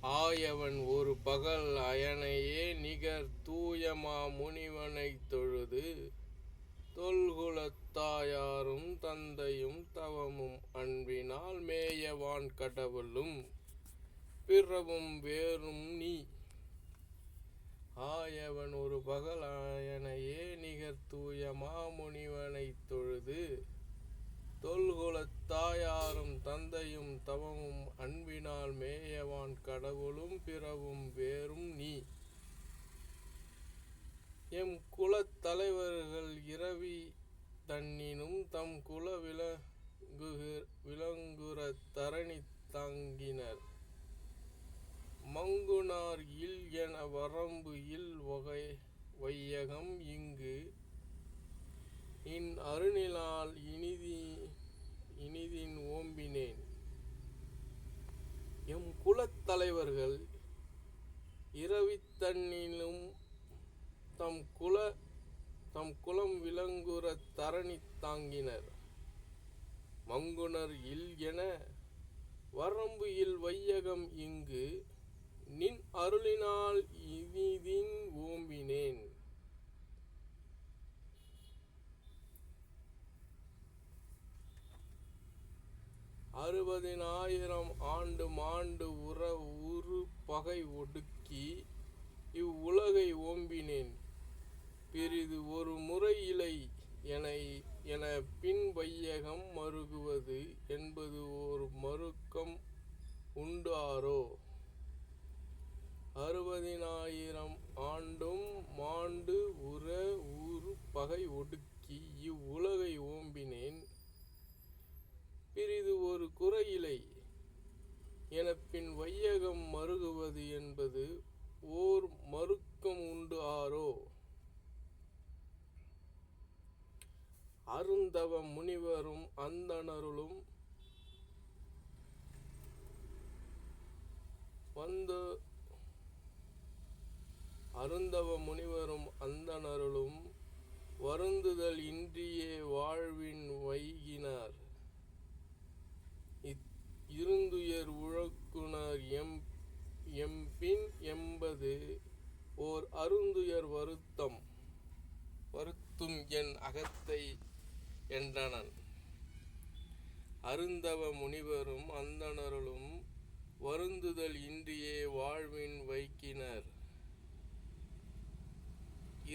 ஆயவன் ஒரு பகல் அயனையே நிகர் தூயமா முனிவனைத் தொழுது தொல்குலத் தாயாரும் தந்தையும் தவமும் அன்பினால் மேயவான் கடவுளும் பிறவும் வேறும் நீ. ஆயவன் ஒரு பகல் அயனையே நிகர் தூயமா முனிவனைத் தொழுது தொல்குலத் தாயாரும் தந்தையும் தவமும் அன்பினால் மேயவான் கடவுளும் பிறவும் வேறும் நீ. எம் குலத் தலைவர்கள் இரவி தன்னினும் தம் குல விலங்குறத் தரணி தாங்கினர். மங்குனார் இல் என வரம்பு இல் வையகம் இங்கு நின் அருளினால் இனிதின் ஓம்பினேன். எம் குலத் தலைவர்கள் இரவித்தன்னிலும் தம் குலம் விலங்குறத் தரணி தாங்கினர். மங்குனர் இல் என வரம்பு இல் வையகம் இங்கு நின் அருளினால் இனிதின் ஓம்பினேன். அறுபதினாயிரம் ஆண்டு மாண்டு உறு பகை ஒடுக்கி இவ்வுலகை ஓம்பினேன். பிறிது ஒரு முறை இலை என பின் வையகம் மருகுவது என்பது ஓர் மருக்கம் உண்டு ஆரோ. 60,000 ஆண்டும் மாண்டு உறு பகை ஒடுக்கி இவ்வுலகை ஓம்பினேன். பிறிது ஒரு குறையிலை எனப்பின் வையகம் மருகுவது என்பது ஓர் மருக்கம் உண்டு ஆரோ. அருந்தவ முனிவரும் அந்தணருளும் வருந்துதல் இன்றியே வாழ்வின் வைகினார். இருந்துயர் உழக்குனர் எம்பின் என்பது ஓர் அருந்துயர் வருத்தும் என் அகத்தை என்றனன். அருந்தவ முனிவரும் அந்தணருளும் வருந்துதல் இன்றியே வாழ்வின் வைக்கினர்.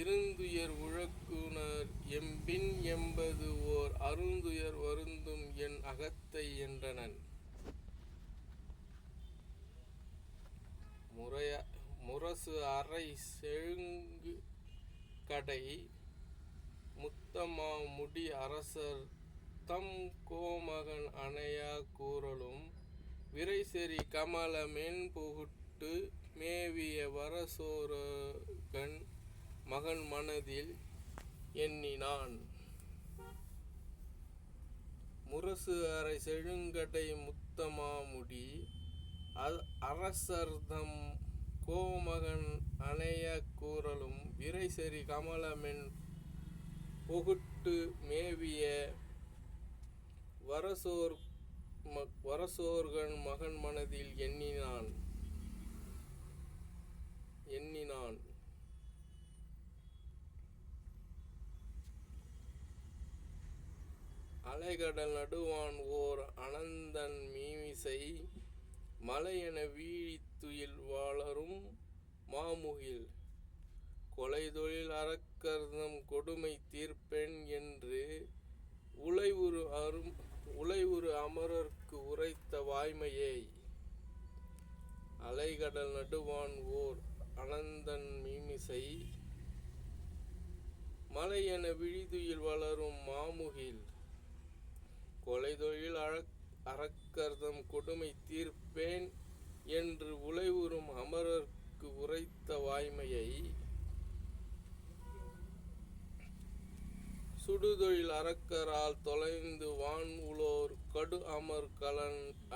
இருந்துயர் உழக்குனர் எம்பின் என்பது ஓர் அருந்துயர் வருந்தும் என் அகத்தை என்றனன். முரசு அறை செழுங்கு கடை முத்தமா முடி அரசர் தம் கோமகன் அணையா கூறலும் விரைசெறி கமல மென் புகுட்டு மேவிய வரசோரகன் மகன் மனதில் எண்ணினான். முரசு அறை செழுங்கடை முத்தமா முடி அரசர்தம் கோமகன் அணைய கூறலும் விரைசெறி கமலமென் புகுட்டு மேவிய வரசோர்கன் மகன் மனதில் எண்ணினான். அலைகடல் நடுவான் ஓர் அனந்தன் மீமிசை மலையென வீழித்துயில் வளரும் மாமுகில் கொலைதொழில் அரக்கர்தம் கொடுமை தீர்ப்பென் என்று உலைவுறு அமரர்க்கு உரைத்த வாய்மையை. அலைகடல் நடுவான் ஓர் அனந்தன் மீமிசை மலையென விழிதுயில் வளரும் மாமுகில் கொலைதொழில் அரக்கர்தம் கொடுமை தீர்ப்பேன் என்று உலைவுறும் அமரர்க்கு உரைத்த வாய்மையை. சுடுதொழில் அரக்கரால் தொலைந்து வான் உளோர் கடு அமர்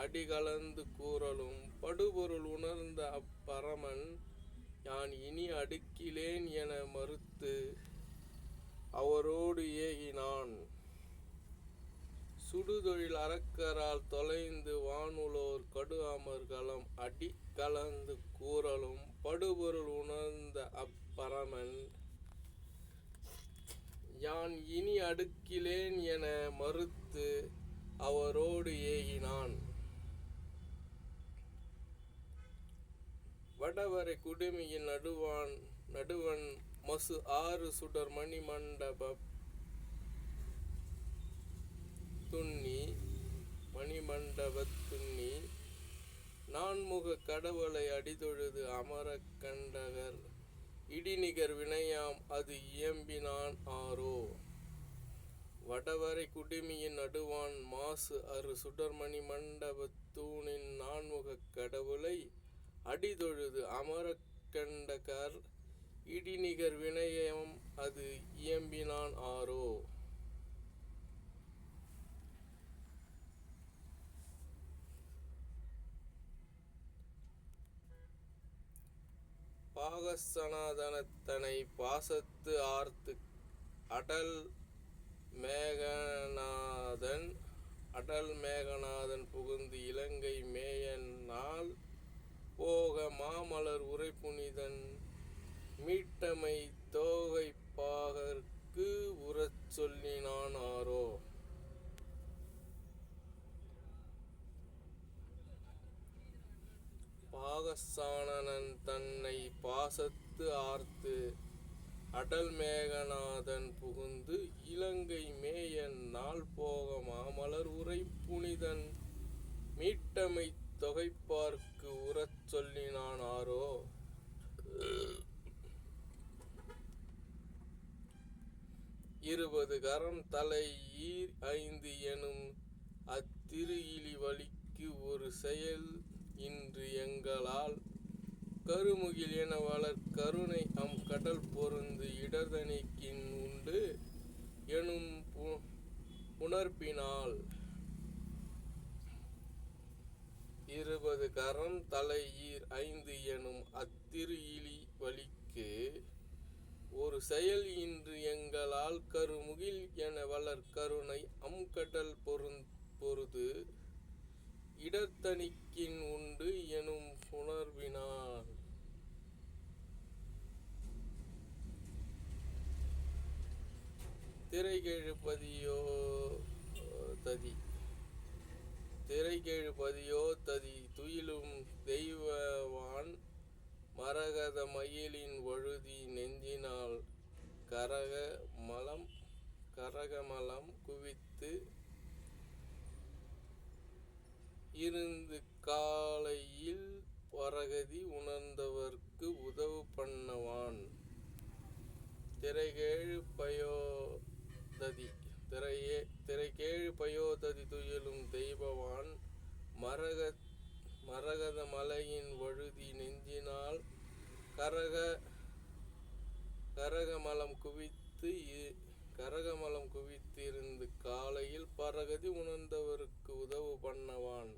அடிகலந்து கூறலும் படுபொருள் உணர்ந்த அப்பரமன் யான் இனி அடுக்கிலேன் என மறுத்து அவரோடு ஏகினான். சுடுதொழில் அரக்கரால் தொலைந்து வானுளோர் கடுஅமர்கலம் அடி கலந்து கூறலும் படுபொருள் உணர்ந்த அப்பரமன் யான் இனி அடுக்கிலேன் என மறுத்து அவரோடு ஏகினான். வடவரை குடுமியின் நடுவன் மசு 6 சுடர் மணிமண்டபத் துன்னி நான்முக கடவுளை அடிதொழுது அமரக் கண்டகர் இடிநிகர் வினையாம் அது இயம்பினான் ஆரோ. வடவரை குடுமியின் நடுவான் மாசு 6 சுடர்மணி மண்டபத் தூணின் நான்முகக் கடவுளை அடிதொழுது அமரக் கண்டகர் இடிநிகர் வினயம் அது இயம்பினான் ஆரோ. பாகசனாதனத்தனை பாசத்து ஆர்த்து அடல் மேகநாதன் புகுந்து இலங்கை மேயனால் போக மாமலர் உரை புனிதன் மீட்டமை தோகை பாகற்கு உறச் சொல்லினான் ஆரோ. பாகசானனன் தன்னை பாசத்து ஆர்த்து அடல் மேகநாதன் புகுந்து இலங்கை மேயன் நாள் போக மாமலர் உரை புனிதன் மீட்டமை தொகைப்பார்க்கு உறச் சொல்லினான் ஆரோ. 20 கரம் தலை ஈர் 5 எனும் அத்திரு இலி வலிக்கு ஒரு செயல் இன்று எங்களால் கருமுகில் என வளர் கருணை அம் கடல் பொருந்து இடர்தணிக்கின் உண்டு எனும் புணர்ப்பினால். 20 கரம் தலை ஈர் 5 எனும் அத்திரு இலி வலிக்கு ஒரு செயல் இன்று எங்களால் கருமுகில் என வளர் கருணை அம் கடல் பொருது இடர்தணிக்கின் உண்டு எனும் புணர்வினான். திரைகேழு பதியோ ததி துயிலும் தெய்வவான் மரகத மயிலின் வழுதி நெஞ்சினால் கரகமலம் குவித்து இருந்து காலையில் வரகதி உணர்ந்தவர்க்கு உதவு பண்ணவான். திரைகேழு பயோததி துயிலும் தெய்வவான் மரகத மலையின் வழுதி நெஞ்சினால் கரகமலம் குவித்து இருந்து காலையில் பரகதி உணர்ந்தவருக்கு உதவு பண்ணவான்.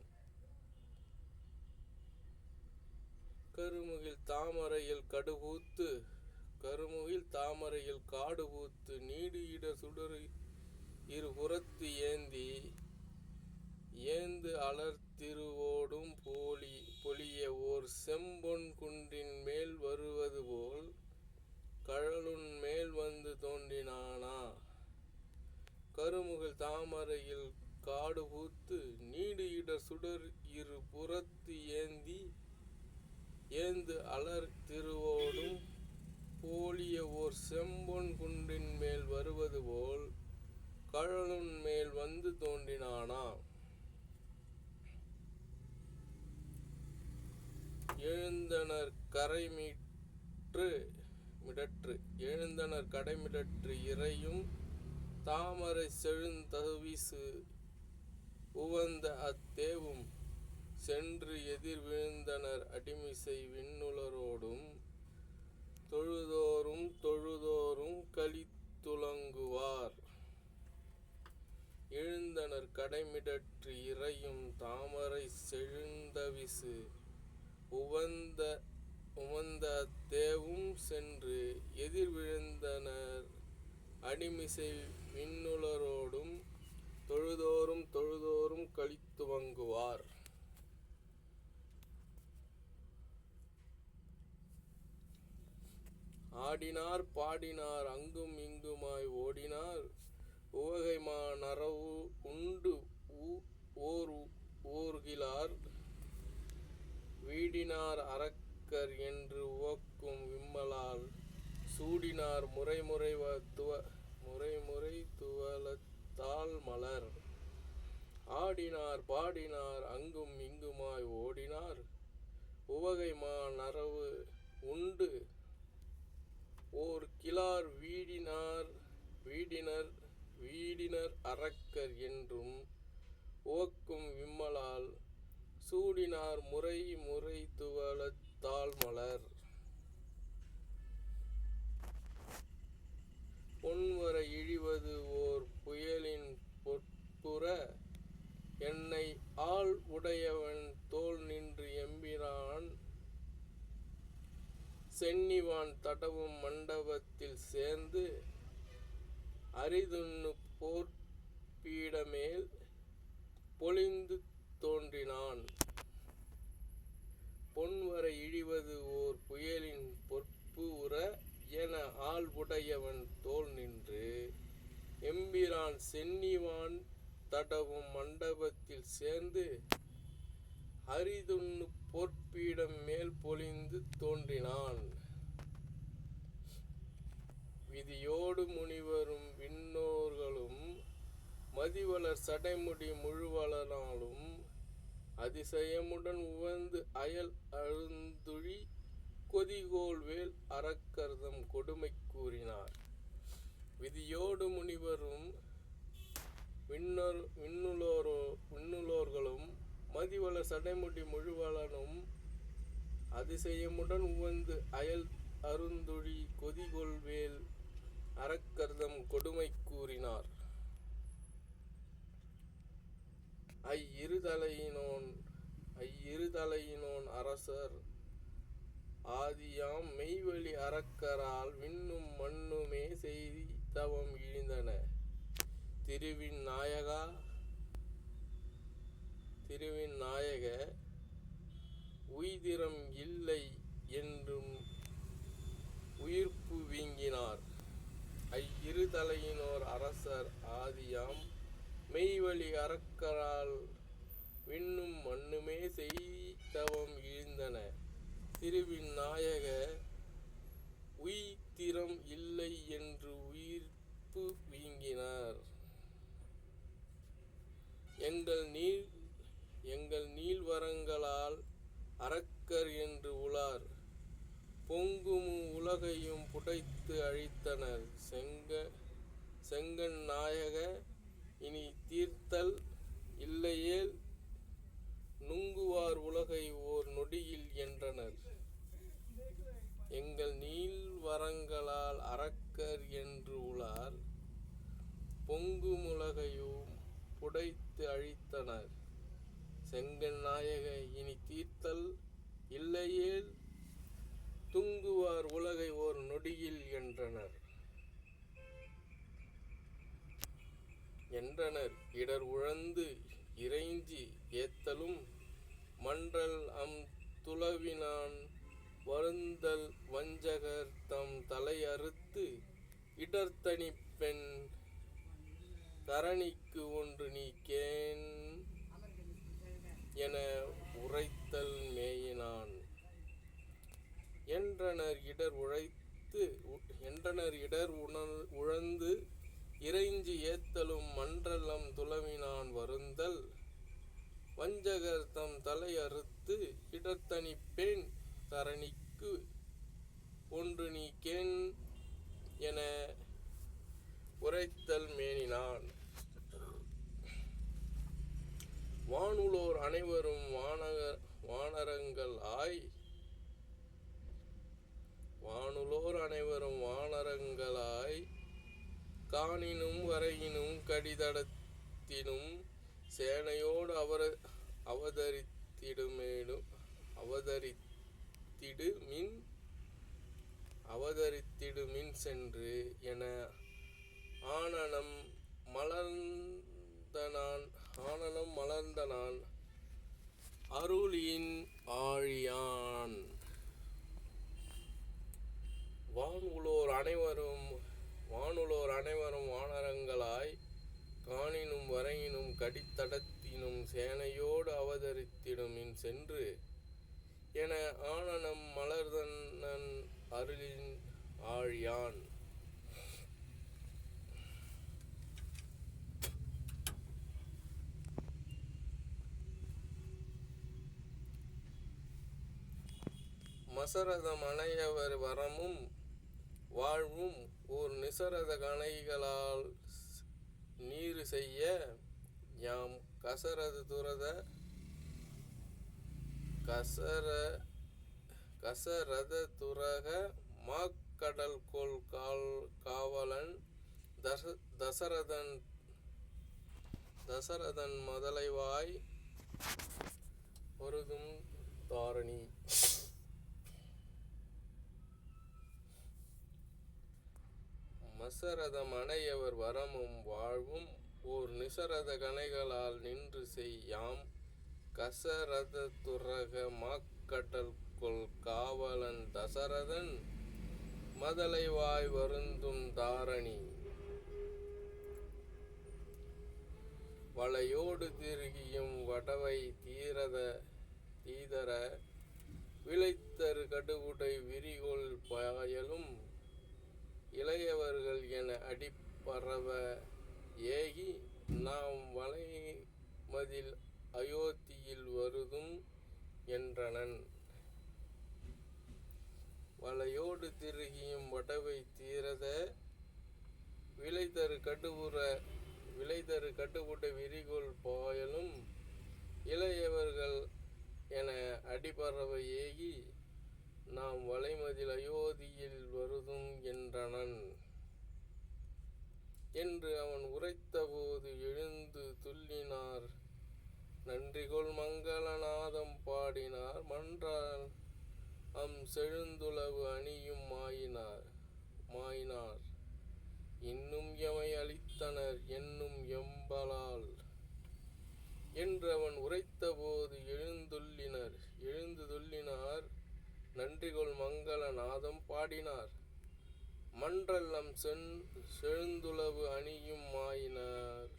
கருமுகில் தாமரையில் காடுபூத்து நீடு இடர் சுடர் இருபுறத்து ஏந்து அலர் திருவோடும் பொலிய ஓர் செம்பொன் குன்றின் மேல் வருவது போல் கழலுன் மேல் வந்து தோன்றினானா. கருமுகில் தாமரையில் காடுபூத்து நீடு இடர் சுடர் இருபுறத்து ஏந்து அலர் திருவோடும் போலிய ஓர் செம்பொன் குன்றின் மேல் வருவது போல் கழலுன் மேல் வந்து தோன்றினானா. எழுந்தனர் கடைமிடற்று இறையும் தாமரை செழுந்தவிசு உவந்த அத்தேவும் சென்று எதிர் விழுந்தனர் அடிமிசை விண்ணுளரோடும் தொழுதோறும் களித்துலங்குவார். எழுந்தனர் கடைமிடற்று இறையும் தாமரை செழுந்தவிசு உவந்த அத்தேவும் சென்று எதிர் விழுந்தனர் அடிமிசை விண்ணுளரோடும் தொழுதோறும் தொழுதோறும் களித்துவங்குவார். ஆடினார் பாடினார் அங்கும் இங்குமாய் ஓடினார், உவகைமா நரவு உண்டு ஓர்கிலார், வீடினார் அரக்கர் என்று உவக்கும் விம்மலால், சூடினார் முறைமுறை துவலத்தால் மலர். ஆடினார் பாடினார் அங்கும் இங்குமாய் ஓடினார், உவகைமா நரவு உண்டு ஓர் கிலார், வீடினர் அரக்கர் என்றும் உவக்கும் விம்மலால், சூடினார் முறை துவலத்தால் மலர். பொன்வர இழிவது ஓர் புயலின் பொற்புற, என்னை ஆள் உடையவன் தோள் நின்று எம்பிரான், சென்னிவான் தடவும் மண்டபத்தில் சேர்ந்து, அரிதுண்ணு போர்ப்பீடமேல் பொலிந்து தோன்றினான். பொன்வர இழிவது ஓர் புயலின் பொற்பு உற, என ஆள் உடையவன் தோள் நின்று எம்பிரான், சென்னிவான் தடவும் மண்டபத்தில் சேர்ந்து, அரிதுண்ணு பொற்பீடம் மேல் பொலிந்து தோன்றினான். விதியோடு முனிவரும் விண்ணோர்களும் மதிவளர் சடைமுடி முழுவலனாலும், அதிசயமுடன் உவந்து அயல் அழுந்துழி கொதிகோல்வேல் அரக்கர்தம் கொடுமை கூறினார். விதியோடு முனிவரும் விண்ணுளோர்களும் மதிவளர் சடைமுடி முழுவலனும், அதிசயமுடன் உவந்து அயல் அருந்துழி கொதிகொள்வேல் அரக்கர்தம் கொடுமை கூறினார். ஐயிருதலையினோன் அரசர் ஆதியாம் மெய்வழி அரக்கரால், விண்ணும் மண்ணுமே செய்தவம் இழிந்தன. திருவின் நாயக உய்திரம் இல்லை என்றும் உயிர்ப்பு வீங்கினார். ஐயிருதலையினோர் அரசர் ஆதியாம் மெய்வழி அரக்கரால், விண்ணும் மண்ணுமே செய்தவம் இழிந்தன. திருவின் நாயக உய்திரம் இல்லை என்று உயிர்ப்பு வீங்கினார். எங்கள் நீள்வரங்களால் அரக்கர் என்று உளார், பொங்குமு உலகையும் புடைத்து அழித்தனர். செங்கண் நாயக இனி தீர்த்தல் இல்லையேல், நுங்குவார் உலகை ஓர் நொடியில் என்றனர். எங்கள் நீள்வரங்களால் அரக்கர் என்று உளார், பொங்குமுலகையும் புடைத்து அழித்தனர். செங்கண் நாயக இனி தீர்த்தல் இல்லையேல், துங்குவார் உலகை ஓர் நொடியில் என்றனர். இடர் உழந்து இறைஞ்சி ஏத்தலும், மன்றல் துளவினான் வருந்தல், வஞ்சகர் தம் தலை அறுத்து இடர்த்தனிப் பெண், தரணிக்கு ஒன்று நீ கேன் என உரைத்தல் மேயினான். என்றனர் இடர் உழந்து இறைஞ்சி ஏத்தலும், மன்றலம் துளவினான் வருந்தல், வஞ்சகர் தம் தலை அறுத்து இடர்த்தனிப்பேன், தரணிக்கு ஒன்று நீ கேன் என உரைத்தல் மேனினான். வானுளோர் அனைவரும் வானரங்களாய், காணினும் வரையினும் கடிதடத்தினும், சேனையோடு அவதரித்திடுமின் சென்று என, ஆனனம் மலர்ந்த மலர்ந்த நான் அருளின் ஆழியான். வானுளோர் அனைவரும் வானரங்களாய் காணினும் வரையினும் கடித்தடத்தினும் சேனையோடு அவதரித்திடுமின் சென்று என ஆனனம் மலர்தனன் அருளின் ஆழியான். மசரதம் அணையவர் வரமும் வாழ்வும் ஓர் நிசரத கணைகளால் நீரு செய்ய யாம் கசரத துரக மாக்கடல் கோள் காவலன் தசரதன் முதலைவாய் ஒருதும் தாரணி. மசரதம் அணையவர் வரமும் வாழ்வும் ஓர் நிசரத கணைகளால் நின்று செய்யாம் கசரத துரக மாக்கடல் கொள் காவலன் தசரதன் மதலைவாய் வருந்தும் தாரணி. வளையோடு திருகியும் வடவை தீதர விளைத்தரு கடுவுடை விரிகொள் பாயலும் இளையவர்கள் என அடிப்பறவ ஏகி நாம் வளைமதில் அயோத்தியில் வருதும் என்றனன். வளையோடு திருகியும் வடவை தீரத விளைதரு கடுவுட விரிகொள் பாயலும் இளையவர்கள் என அடிபறவ ஏகி நாம் வளைமதில் அயோத்தியில் வருதும் என்றனன் என்று அவன் உரைத்தபோது எழுந்து துள்ளினார் நன்றிகொள் மங்களநாதம் பாடினார் மன்றால் செழுந்துளவு அணியும் மாயினார் இன்னும் எமை அளித்தனர் என்னும் எம்பலால் என்று அவன் உரைத்தபோது எழுந்து துள்ளினார் நன்றிகொள் மங்கள நாதம் பாடினார் மன்றல்லம் செழுந்துளவு அணியும் மாயினார்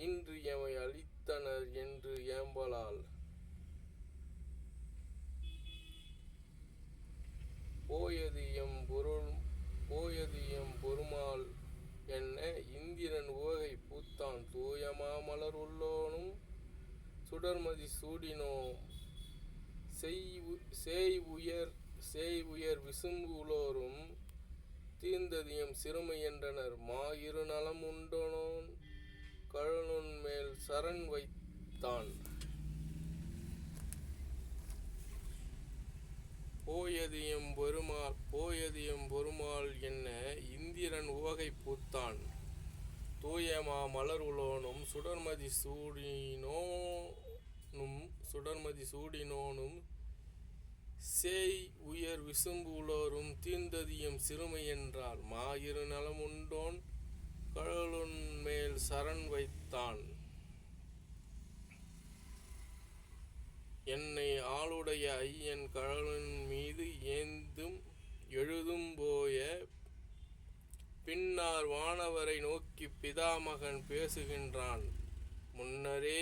இன்று எமை அளித்தனர் என்று ஏம்பலால். போயது எம் பொருமால் என்ன இந்திரன் உவகை பூத்தான் தூயமா மலர் உள்ளோனும் சுடர்மதி சூடினோம் சேய் உயர் விசும்பு உளோரும் தீர்ந்ததியம் சிறுமை என்றனர் மாயிரு நலம் உண்டனோன் கழலுன் மேல் சரண் வைத்தான். போயது எம் பொருமால் என்ன இந்திரன் உவகை பூத்தான் தூயமா மலர் உளோனும் சுடர்மதி சூடினோனும் சேய் உயர் விசும்பு உளோரும் தீர்ந்ததியம் சிறுமை என்றால் மாயிரு நலம் உண்டோன் கழலுன் மேல் சரண் வைத்தான். என்னை ஆளுடைய ஐயன் கழலின் மீது எழுதும் போய பின்னார் வானவரை நோக்கி பிதாமகன் பேசுகின்றான் முன்னரே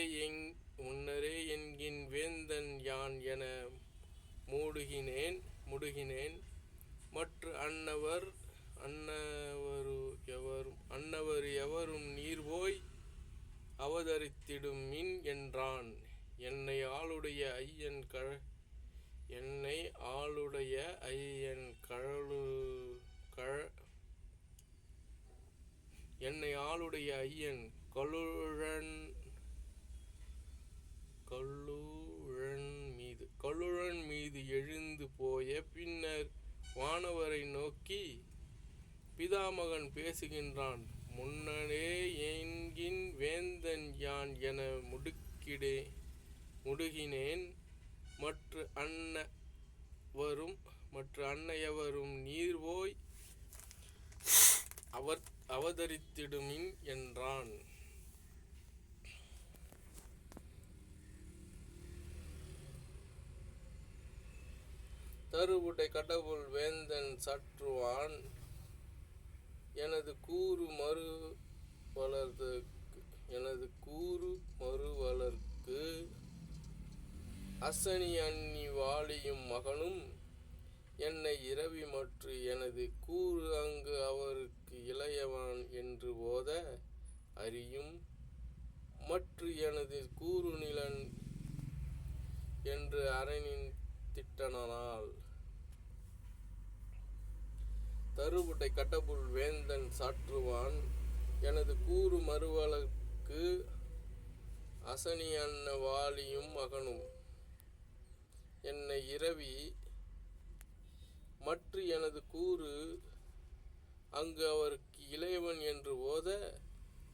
என்கின் வேந்தன் யான் என முடுகினேன் மற்ற அன்னவர் எவரும் நீர்போய் அவதரித்திடும் மின் என்றான். என்னை ஆளுடைய ஐயன் கழுழன் மீது எழுந்து போய பின்னர் வானவரை நோக்கி பிதாமகன் பேசுகின்றான் முன்னரே என்கின் வேந்தன் யான் என முடுகினேன் மற்ற அன்னையவரும் நீர்போய் அவதரித்திடுமின் என்றான். தருவுடை கடவுள் வேந்தன் சாற்றுவான் எனது கூறு மறுவலர்க்கு அசனி அன்னி வாழியும் மகனும் என்னை இரவி மற்று எனது கூறு அங்கு அவருக்கு இளையவன் என்று ஓத அறியும் மற்று எனது கூறு நிலன் என்று அரணின் திட்டனால். தருவுடை கடவுள் வேந்தன் சாற்றுவான் எனது கூறு மறுவலர்க்கு அசனி அன்ன வாழியும் மகனும் என்னை இரவி மற்று எனது கூறு அங்கு அவருக்கு இளையவன் என்று ஓத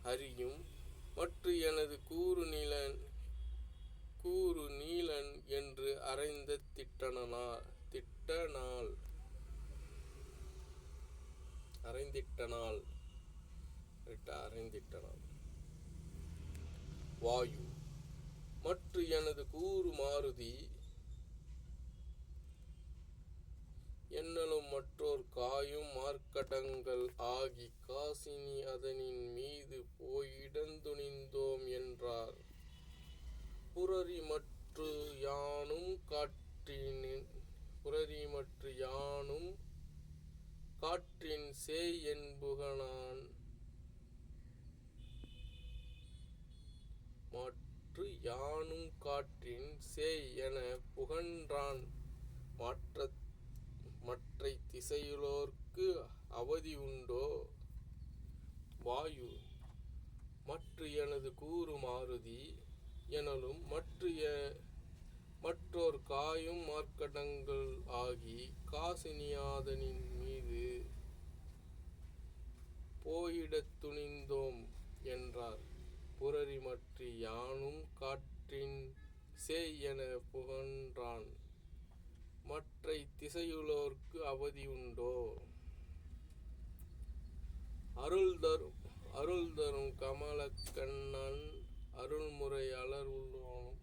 அறியும் மற்று எனது கூறு நீலன் என்று அறைந்த அறைந்திட்டனால். வாயு மற்று எனது கூறு மாருதி என்னலும் மற்றோர் காயும் மார்க்கடங்கள் ஆகி காசினி அதனின் மீது போயிடந்துணிந்தோம் என்றார். புரரி மற்று யானும் காற்றின் சேய் என்புகனான் மற்று யானும் காற்றின் சேய் என புகன்றான் மற்றை திசையுளோர்க்கு அவதி உண்டோ. வாயு மற்று எனது கூறு மாருதி எனலும் மற்றோர் காயும் மார்க்கடங்கள் ஆகி காசினியாதனின் மீது போயிடத் துணிந்தோம் என்றார். புரரி மற்று யானும் காற்றின் சேய் என புகன்றான் மற்றை திசையுளோர்க்கு அவதி உண்டோ. அருள் தரும் கமலக்கண்ணன் அருள்முறை அலர்வுள்ளோனும்